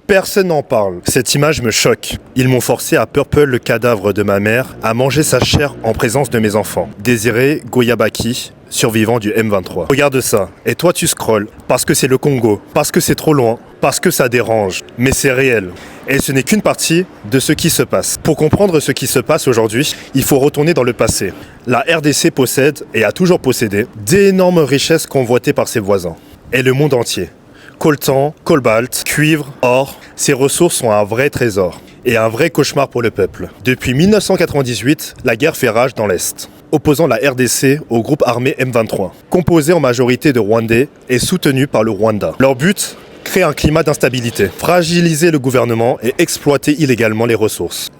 Personne n'en parle. Cette image me choque. Ils m'ont forcé à purple le cadavre de ma mère, à manger sa chair en présence de mes enfants. Désiré Goyabaki, survivant du M23. Regarde ça. Et toi tu scrolles. Parce que c'est le Congo. Parce que c'est trop loin. Parce que ça dérange. Mais c'est réel. Et ce n'est qu'une partie de ce qui se passe. Pour comprendre ce qui se passe aujourd'hui, il faut retourner dans le passé. La RDC possède, et a toujours possédé, d'énormes richesses convoitées par ses voisins. Et le monde entier. Coltan, cobalt, cuivre, or, ces ressources sont un vrai trésor. Et un vrai cauchemar pour le peuple. Depuis 1998, la guerre fait rage dans l'Est, opposant la RDC au groupe armé M23, composé en majorité de Rwandais et soutenu par le Rwanda. Leur but ? Créer un climat d'instabilité, fragiliser le gouvernement et exploiter illégalement les ressources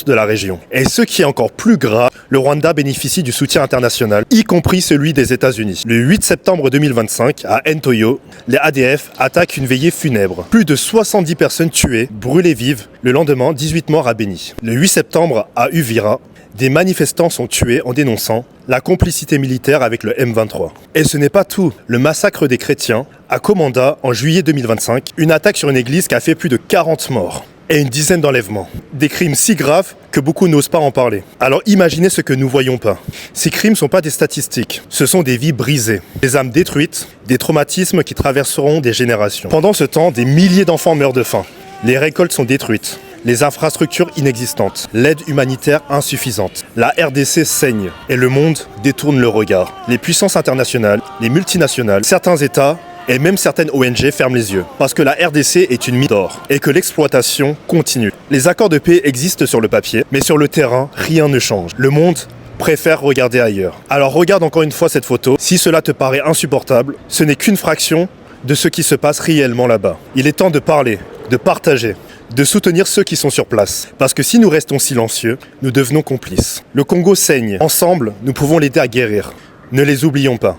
de la région. Et ce qui est encore plus grave, le Rwanda bénéficie du soutien international, y compris celui des États-Unis. Le 8 septembre 2025, à Ntoyo, les ADF attaquent une veillée funèbre. Plus de 70 personnes tuées, brûlées vives. Le lendemain, 18 morts à Beni. Le 8 septembre, à Uvira, des manifestants sont tués en dénonçant la complicité militaire avec le M23. Et ce n'est pas tout. Le massacre des chrétiens à Komanda en juillet 2025, une attaque sur une église qui a fait plus de 40 morts et une dizaine d'enlèvements. Des crimes si graves que beaucoup n'osent pas en parler. Alors imaginez ce que nous voyons pas. Ces crimes ne sont pas des statistiques, ce sont des vies brisées, des âmes détruites, des traumatismes qui traverseront des générations. Pendant ce temps, des milliers d'enfants meurent de faim. Les récoltes sont détruites. Les infrastructures inexistantes, l'aide humanitaire insuffisante. La RDC saigne et le monde détourne le regard. Les puissances internationales, les multinationales, certains États et même certaines ONG ferment les yeux. Parce que la RDC est une mine d'or et que l'exploitation continue. Les accords de paix existent sur le papier, mais sur le terrain, rien ne change. Le monde préfère regarder ailleurs. Alors regarde encore une fois cette photo. Si cela te paraît insupportable, ce n'est qu'une fraction de ce qui se passe réellement là-bas. Il est temps de parler, de partager, de soutenir ceux qui sont sur place. Parce que si nous restons silencieux, nous devenons complices. Le Congo saigne. Ensemble, nous pouvons l'aider à guérir. Ne les oublions pas.